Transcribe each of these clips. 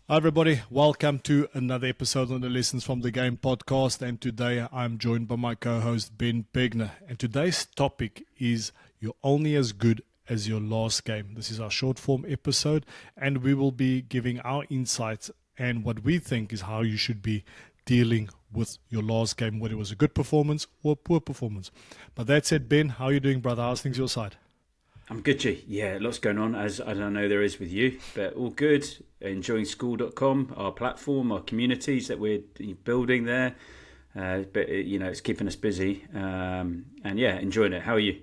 Hi everybody, welcome to another episode on the Lessons from the Game podcast, and today I'm joined by my co-host Ben Pegner, and today's topic is you're only as good as your last game. This is our short form episode, and we will be giving our insights and what we think is how you should be dealing with your last game, whether it was a good performance or a poor performance. But that said, Ben, how are you doing, brother? How's things your side? I'm good, G. Yeah, lots going on, as I don't know there is with you, but all good. Enjoying school.com, our platform, our communities that we're building there. But it's keeping us busy. And yeah, enjoying it. How are you?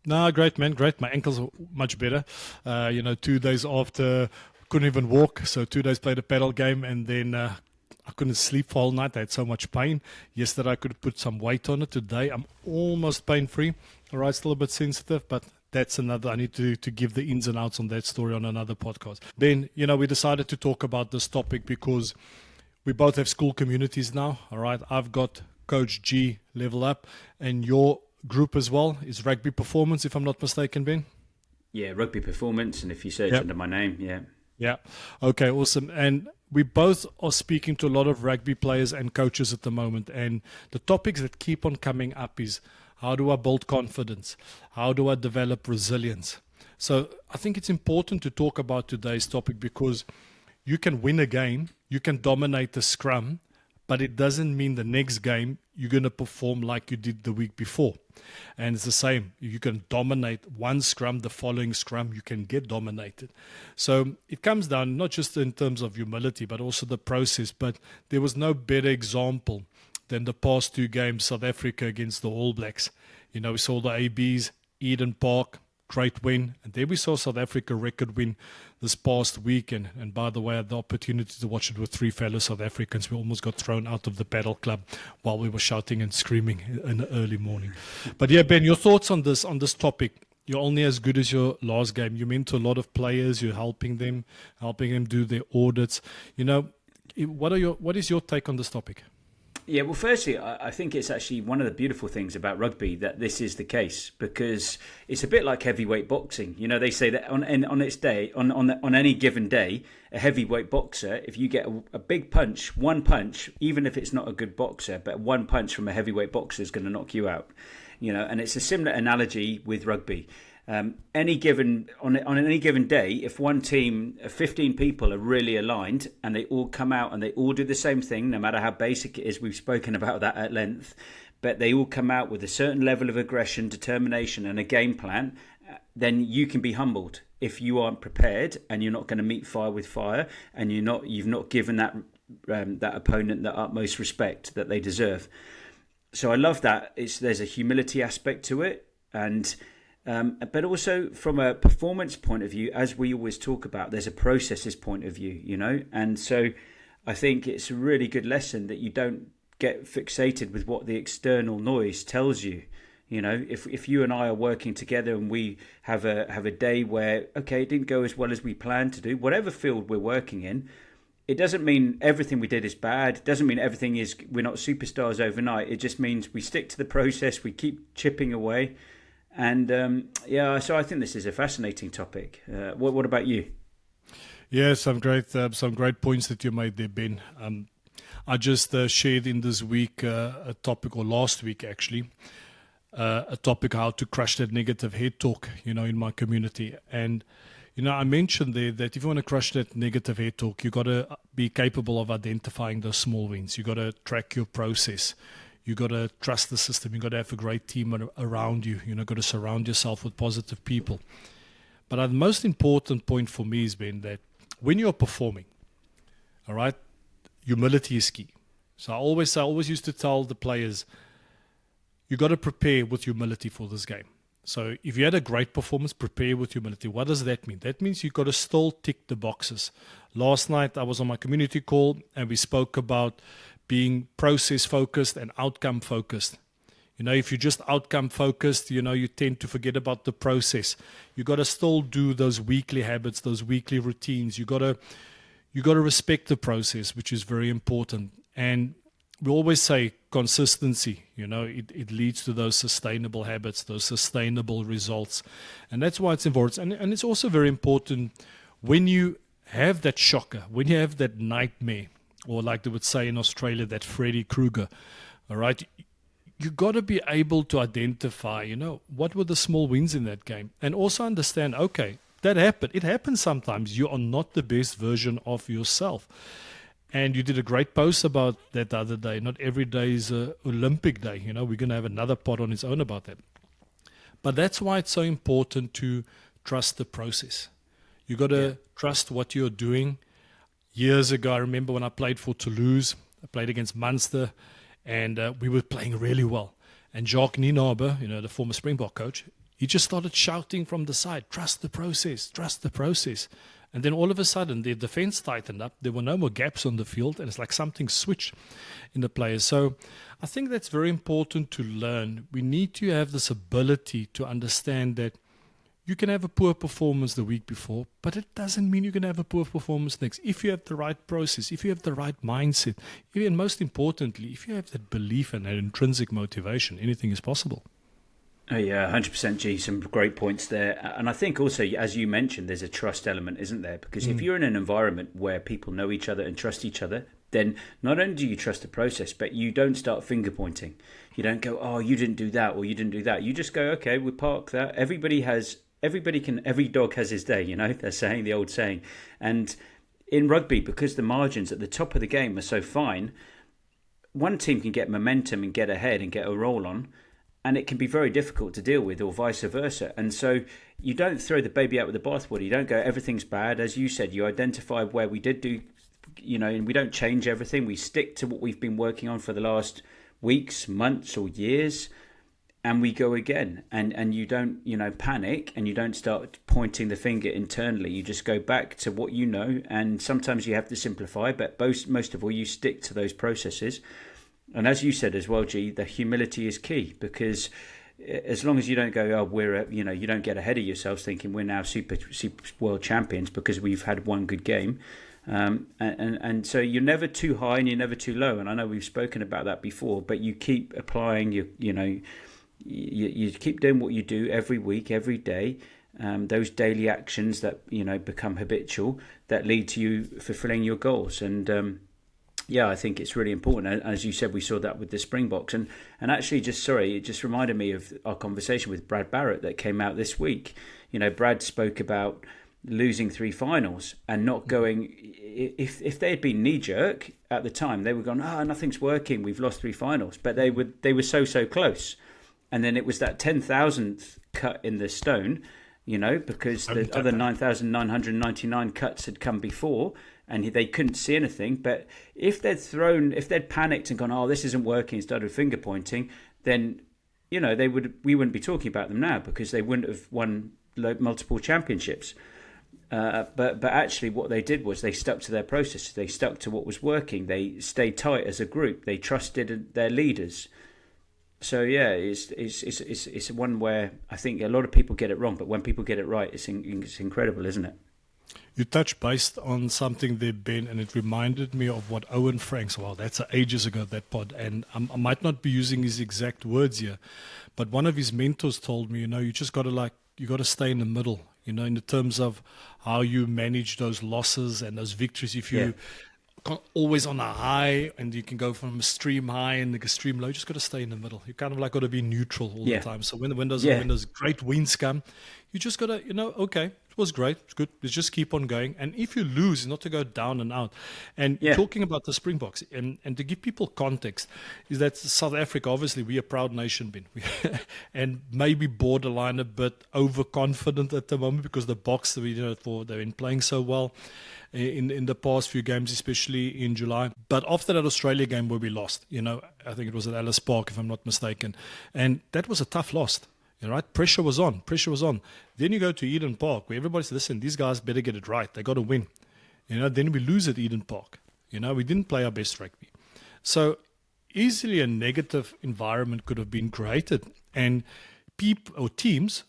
No, great, man. Great. My ankles are much better. 2 days after, couldn't even walk. So 2 days played a paddle game, and then I couldn't sleep for all night. I had so much pain. Yesterday I could put some weight on it. Today I'm almost pain-free. All right, still a bit sensitive, but that's another, I need to give the ins and outs on that story on another podcast. Then, we decided to talk about this topic because we both have school communities now. All right, I've got Coach G Level Up, and your group as well is Rugby Performance, if I'm not mistaken, Ben. Yeah, Rugby Performance, and if you search under my name, yeah. Yeah. Okay, awesome. And we both are speaking to a lot of rugby players and coaches at the moment, and the topics that keep on coming up is how do I build confidence? How do I develop resilience? So I think it's important to talk about today's topic because you can win a game, you can dominate the scrum, but it doesn't mean the next game you're going to perform like you did the week before. And it's the same. You can dominate one scrum, the following scrum, you can get dominated. So it comes down not just in terms of humility, but also the process. But there was no better example than the past two games, South Africa against the All Blacks. We saw the ABs, Eden Park, great win. And then we saw South Africa record win this past weekend. And by the way, I had the opportunity to watch it with three fellow South Africans. We almost got thrown out of the paddle club while we were shouting and screaming in the early morning. But yeah, Ben, your thoughts on this topic? You're only as good as your last game. You mentor a lot of players. You're helping them do their audits. What is your take on this topic? Yeah, well, firstly, I think it's actually one of the beautiful things about rugby that this is the case because it's a bit like heavyweight boxing. They say that on its day, on any given day, a heavyweight boxer, if you get a big punch, one punch, even if it's not a good boxer, but one punch from a heavyweight boxer is going to knock you out. And it's a similar analogy with rugby. On any given day, if one team of 15 people are really aligned and they all come out and they all do the same thing, no matter how basic it is, we've spoken about that at length, but they all come out with a certain level of aggression, determination and a game plan, then you can be humbled if you aren't prepared and you're not going to meet fire with fire and you've not given that opponent the utmost respect that they deserve. So I love that. There's a humility aspect to it, and but also from a performance point of view, as we always talk about, there's a processes point of view, and so I think it's a really good lesson that you don't get fixated with what the external noise tells you. If you and I are working together and we have a day where, okay, it didn't go as well as we planned to do, whatever field we're working in, it doesn't mean everything we did is bad. It doesn't mean we're not superstars overnight. It just means we stick to the process, we keep chipping away. And so I think this is a fascinating topic. What about you? Yeah, some great points that you made there, Ben. I just shared in this week a topic, or last week actually, a topic how to crush that negative head talk, in my community. And I mentioned there that if you want to crush that negative head talk, you got to be capable of identifying those small wins. You got to track your process. You got to trust the system. You got to have a great team around you. Got to surround yourself with positive people. But the most important point for me has been that when you're performing, all right, humility is key. So I always used to tell the players, you got to prepare with humility for this game. So if you had a great performance, prepare with humility. What does that mean? That means you got to still tick the boxes. Last night I was on my community call and we spoke about being process focused and outcome focused. If you're just outcome focused, you tend to forget about the process. You got to still do those weekly habits, those weekly routines. You got to respect the process, which is very important. And we always say consistency, it leads to those sustainable habits, those sustainable results. And that's why it's important. And it's also very important when you have that shocker, when you have that nightmare, or like they would say in Australia, that Freddy Krueger, all right, you got to be able to identify, what were the small wins in that game, and also understand, okay, that happened. It happens sometimes. You are not the best version of yourself. And you did a great post about that the other day. Not every day is a Olympic day. We're going to have another pod on its own about that. But that's why it's so important to trust the process. You got to trust what you're doing. Years ago, I remember when I played for Toulouse, I played against Munster, and we were playing really well. And Jacques Nienaber, the former Springbok coach, he just started shouting from the side, trust the process, trust the process. And then all of a sudden, the defense tightened up. There were no more gaps on the field, and it's like something switched in the players. So I think that's very important to learn. We need to have this ability to understand that you can have a poor performance the week before, but it doesn't mean you can have a poor performance next. If you have the right process, if you have the right mindset, and most importantly, if you have that belief and that intrinsic motivation, anything is possible. Oh yeah, 100% G, some great points there. And I think also, as you mentioned, there's a trust element, isn't there? Because if you're in an environment where people know each other and trust each other, then not only do you trust the process, but you don't start finger pointing. You don't go, oh, you didn't do that, or you didn't do that. You just go, okay, we park that. Every dog has his day, they're saying, the old saying. And in rugby, because the margins at the top of the game are so fine, one team can get momentum and get ahead and get a roll on, and it can be very difficult to deal with, or vice versa. And so you don't throw the baby out with the bathwater. You don't go, everything's bad. As you said, you identify where we did do, and we don't change everything. We stick to what we've been working on for the last weeks, months, or years, and we go again. And you don't, panic, and you don't start pointing the finger internally. You just go back to what you know, and sometimes you have to simplify, but most of all, you stick to those processes. And as you said as well, G, the humility is key, because as long as you don't go, oh, you don't get ahead of yourselves thinking we're now super world champions because we've had one good game. And so you're never too high and you're never too low. And I know we've spoken about that before, but you keep applying, you keep doing what you do every week, every day. Those daily actions that, become habitual, that lead to you fulfilling your goals. And, I think it's really important. As you said, we saw that with the Springboks. And actually, it just reminded me of our conversation with Brad Barritt that came out this week. Brad spoke about losing 3 finals and not going. If they had been knee-jerk at the time, they were going, nothing's working, we've lost 3 finals. But they were so close. And then it was that 10,000th cut in the stone, because the other 9,999 cuts had come before, and they couldn't see anything. But if they'd panicked and gone, this isn't working, and started finger pointing, then we wouldn't be talking about them now, because they wouldn't have won multiple championships. But actually, what they did was they stuck to their process. They stuck to what was working. They stayed tight as a group. They trusted their leaders. So yeah, it's one where I think a lot of people get it wrong, but when people get it right, it's incredible, isn't it? You touched based on something there, Ben, and it reminded me of what Owen Franks, that's ages ago, that pod, and I might not be using his exact words here, but one of his mentors told me, you just got to stay in the middle, in the terms of how you manage those losses and those victories. If you always on a high, and you can go from a extreme high and like extreme low, you just got to stay in the middle. You kind of got to be neutral all the time. So when those great wins come, you just got to, okay, it was great, it's good, let's just keep on going. And if you lose, not to go down and out. And talking about the Springboks, and to give people context, is that South Africa, obviously, we're a proud nation, Ben, and maybe borderline a bit overconfident at the moment, because the Boks, they've been playing so well in the past few games, especially in July. But after that Australia game where we lost, I think it was at Ellis Park, if I'm not mistaken, and that was a tough loss. Right? Pressure was on. Then you go to Eden Park, where everybody says, listen, these guys better get it right. They got to win. Then we lose at Eden Park. We didn't play our best rugby. So easily a negative environment could have been created. And people or teams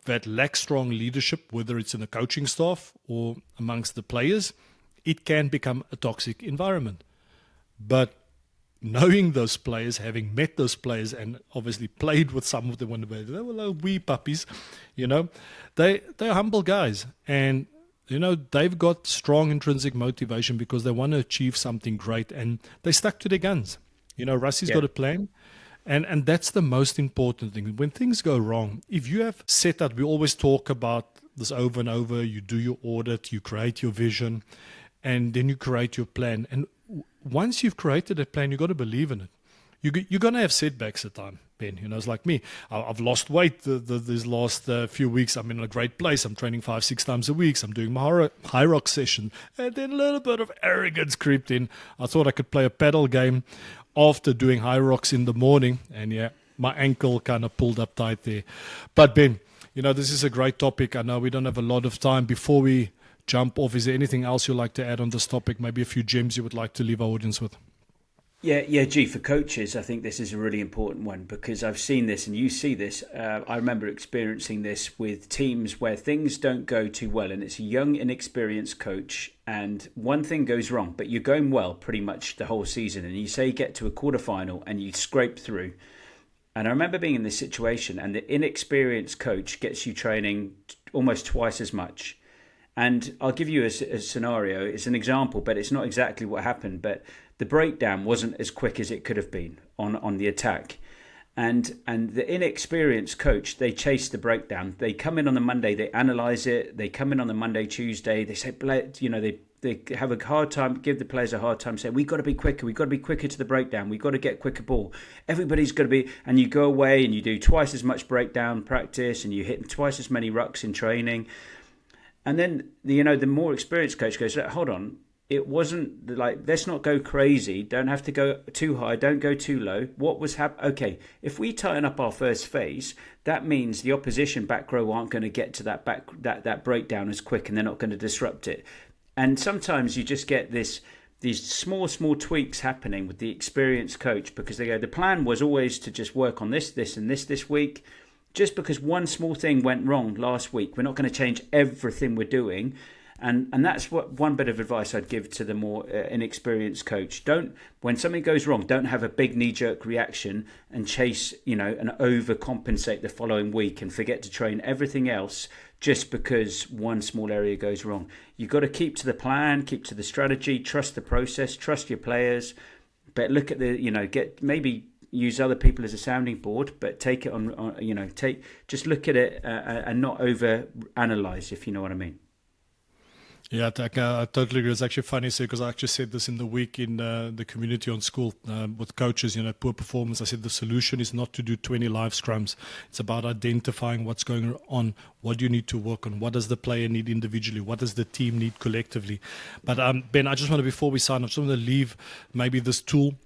that lack strong leadership, whether it's in the coaching staff or amongst the players, it can become a toxic environment. But knowing those players, having met those players, and obviously played with some of them when they were wee puppies, they're humble guys, and they've got strong intrinsic motivation because they want to achieve something great, and they stuck to their guns. Rusty's got a plan. And that's the most important thing. When things go wrong, if you have set that, we always talk about this over and over, you do your audit, you create your vision, and then you create your plan. And once you've created a plan, you've got to believe in it. You're going to have setbacks at time, Ben. It's like me. I've lost weight these last few weeks. I'm in a great place. I'm training 5-6 times a week. I'm doing my high rock session. And then a little bit of arrogance crept in. I thought I could play a paddle game after doing high rocks in the morning. And my ankle kind of pulled up tight there. But Ben, this is a great topic. I know we don't have a lot of time. Before we jump off, is there anything else you'd like to add on this topic? Maybe a few gems you would like to leave our audience with? Yeah, G, for coaches, I think this is a really important one because I've seen this and you see this. I remember experiencing this with teams where things don't go too well and it's a young, inexperienced coach and one thing goes wrong, but you're going well pretty much the whole season and you say you get to a quarterfinal and you scrape through. And I remember being in this situation and the inexperienced coach gets you training almost twice as much. And I'll give you a scenario. It's an example, but it's not exactly what happened. But the breakdown wasn't as quick as it could have been on the attack. And the inexperienced coach, they chase the breakdown. They come in on the Monday, they analyse it. They come in on the Monday, Tuesday. They say, they have a hard time, give the players a hard time saying, we've got to be quicker. We've got to be quicker to the breakdown. We've got to get quicker ball. Everybody's got to be, and you go away and you do twice as much breakdown practice and you hit twice as many rucks in training. And then, the more experienced coach goes, hold on, it wasn't like, let's not go crazy. Don't have to go too high. Don't go too low. What was happening? Okay, if we tighten up our first phase, that means the opposition back row aren't going to get to that breakdown as quick and they're not going to disrupt it. And sometimes you just get these small tweaks happening with the experienced coach because they go, the plan was always to just work on this and this week. Just because one small thing went wrong last week, we're not going to change everything we're doing. And that's one bit of advice I'd give to the more inexperienced coach. When something goes wrong, don't have a big knee-jerk reaction and chase, and overcompensate the following week and forget to train everything else just because one small area goes wrong. You've got to keep to the plan, keep to the strategy, trust the process, trust your players. But look at use other people as a sounding board, but take it just look at it and not over analyze, if you know what I mean. Yeah, I totally agree. It's actually funny because I actually said this in the week in the community on school with coaches, poor performance. I said the solution is not to do 20 live scrums. It's about identifying what's going on, what do you need to work on, what does the player need individually, what does the team need collectively. But Ben, I just want to, before we sign off, I just want to leave maybe this tool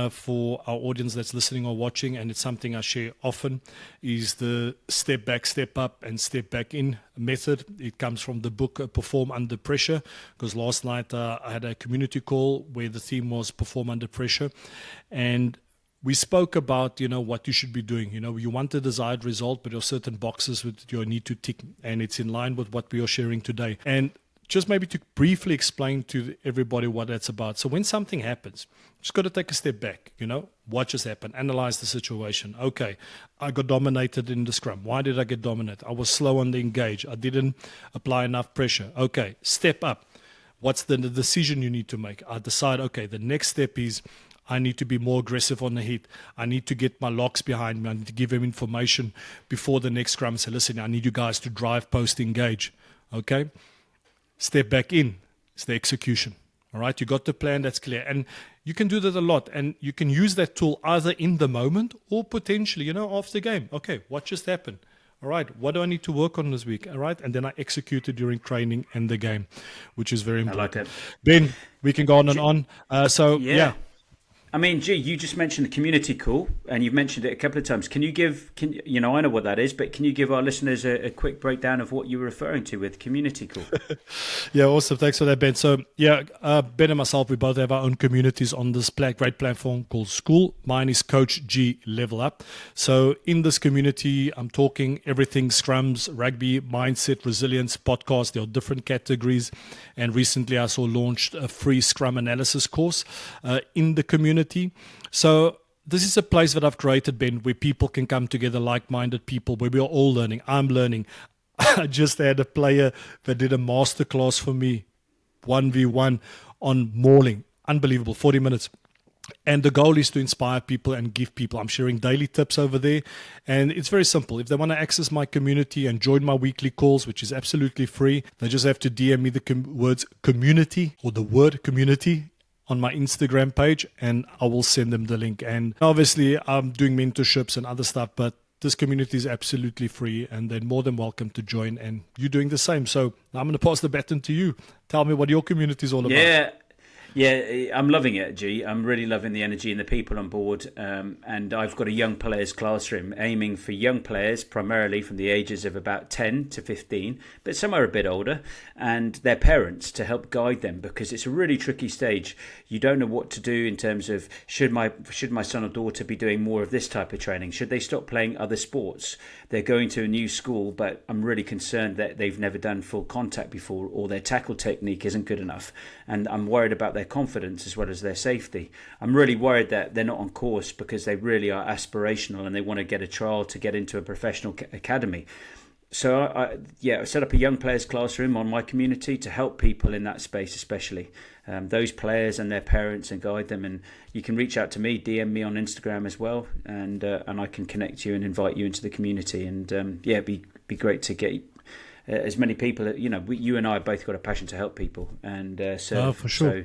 for our audience that's listening or watching, and it's something I share often, is the step back, step up, and step back in method. It comes from the book Perform Under Pressure, because last night I had a community call where the theme was Perform Under Pressure, and we spoke about, what you should be doing. You want the desired result, but there are certain boxes that you need to tick, and it's in line with what we are sharing today. And just maybe to briefly explain to everybody what that's about. So when something happens, just got to take a step back, what just happened, analyze the situation. Okay, I got dominated in the scrum. Why did I get dominated? I was slow on the engage. I didn't apply enough pressure. Okay, step up. What's the decision you need to make? I decide, okay, the next step is I need to be more aggressive on the hit. I need to get my locks behind me. I need to give them information before the next scrum. Say, listen, I need you guys to drive, post, engage. Okay? Step back in. It's the execution. All right? You got the plan, that's clear. And you can do that a lot. And you can use that tool either in the moment or potentially, after the game. Okay, what just happened? All right, what do I need to work on this week? All right, and then I execute it during training and the game, which is very important. I like that. Ben, we can go on and on. Yeah. I mean, G, you just mentioned the community call, and you've mentioned it a couple of times. Can you give, I know what that is, but can you give our listeners a quick breakdown of what you were referring to with community call? Yeah, awesome. Thanks for that, Ben. So, Ben and myself, we both have our own communities on this great platform called School. Mine is Coach G Level Up. So, in this community, I'm talking everything scrums, rugby, mindset, resilience, podcast. There are different categories. And recently, I also launched a free Scrum analysis course in the community. So this is a place that I've created, Ben, where people can come together, like-minded people, where we are all learning. I'm learning. I just had a player that did a masterclass for me, 1v1 on mauling. Unbelievable, 40 minutes. And the goal is to inspire people and give people. I'm sharing daily tips over there. And it's very simple. If they want to access my community and join my weekly calls, which is absolutely free, they just have to DM me the words community or the word community on my Instagram page, and I will send them the link. And obviously, I'm doing mentorships and other stuff, but this community is absolutely free, and they're more than welcome to join. And you're doing the same. So I'm going to pass the baton to you. Tell me what your community is all about. Yeah, I'm loving it, G. I'm really loving the energy and the people on board. And I've got a young players classroom aiming for young players, primarily from the ages of about 10 to 15, but some are a bit older, and their parents to help guide them, because it's a really tricky stage. You don't know what to do in terms of should my son or daughter be doing more of this type of training? Should they stop playing other sports? They're going to a new school, but I'm really concerned that they've never done full contact before, or their tackle technique isn't good enough. And I'm worried about their confidence as well as their safety. I'm really worried that they're not on course because they really are aspirational and they want to get a trial to get into a professional academy. So I set up a young players classroom on my community to help people in that space, especially those players and their parents, and guide them. And you can reach out to me, DM me on Instagram as well, and I can connect you and invite you into the community. And it'd be great to get as many people. You and I both got a passion to help people and serve. For sure. So,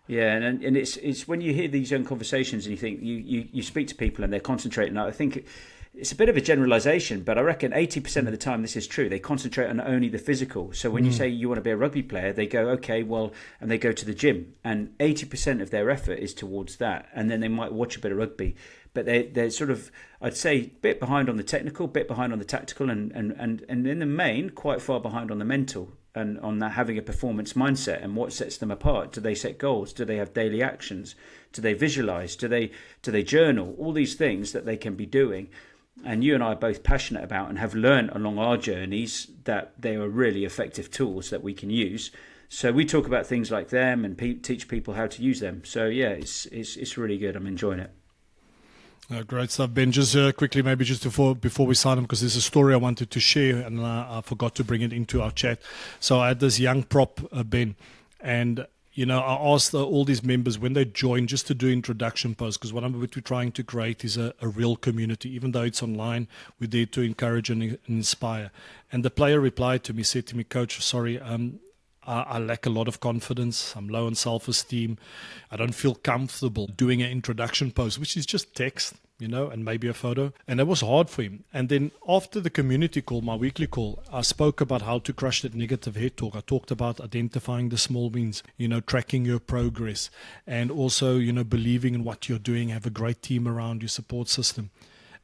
yeah, and it's when you hear these young conversations and you think you speak to people and they're concentrating. I think it's a bit of a generalization, but I reckon 80% of the time this is true. They concentrate on only the physical. So when you say you want to be a rugby player, they go, okay, well, and they go to the gym, and 80% of their effort is towards that. And then they might watch a bit of rugby, but they're sort of, I'd say, a bit behind on the technical, bit behind on the tactical, and in the main, quite far behind on the mental. And on that, having a performance mindset and what sets them apart. Do they set goals? Do they have daily actions? Do they visualize? Do they journal? All these things that they can be doing. And you and I are both passionate about and have learned along our journeys that they are really effective tools that we can use. So we talk about things like them and teach people how to use them. So yeah, it's really good. I'm enjoying it. Great stuff, Ben. Just quickly, maybe just before we sign them, because there's a story I wanted to share and I forgot to bring it into our chat. So I had this young prop, Ben, and I asked all these members when they join just to do introduction posts, because what we're trying to create is a real community. Even though it's online, we're there to encourage and inspire. And the player replied to me, said to me, Coach, sorry, I lack a lot of confidence. I'm low on self-esteem. I don't feel comfortable doing an introduction post, which is just text, and maybe a photo. And it was hard for him. And then after the community call, my weekly call, I spoke about how to crush that negative head talk. I talked about identifying the small wins, tracking your progress, and also, believing in what you're doing, have a great team around your support system.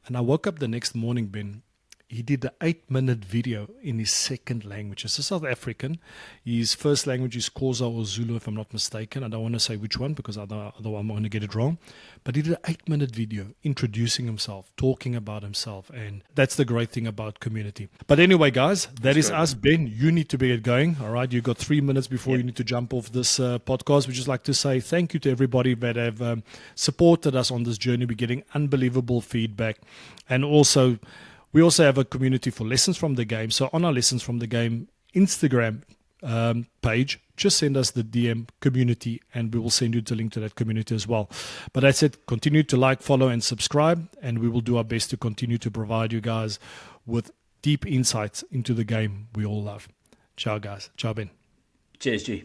And I woke up the next morning, Ben. He did an 8-minute video in his second language. It's a South African. His first language is Xhosa or Zulu, if I'm not mistaken. I don't want to say which one because otherwise I'm going to get it wrong. But he did an 8-minute video introducing himself, talking about himself. And that's the great thing about community. But anyway, guys, that's is great. Us. Ben, you need to get going. All right. You've got 3 minutes before you need to jump off this podcast. We'd just like to say thank you to everybody that have supported us on this journey. We're getting unbelievable feedback. And also, we also have a community for Lessons from the Game. So on our Lessons from the Game Instagram page, just send us the DM community and we will send you the link to that community as well. But that's it. Continue to like, follow, and subscribe, and we will do our best to continue to provide you guys with deep insights into the game we all love. Ciao, guys. Ciao, Ben. Cheers, G.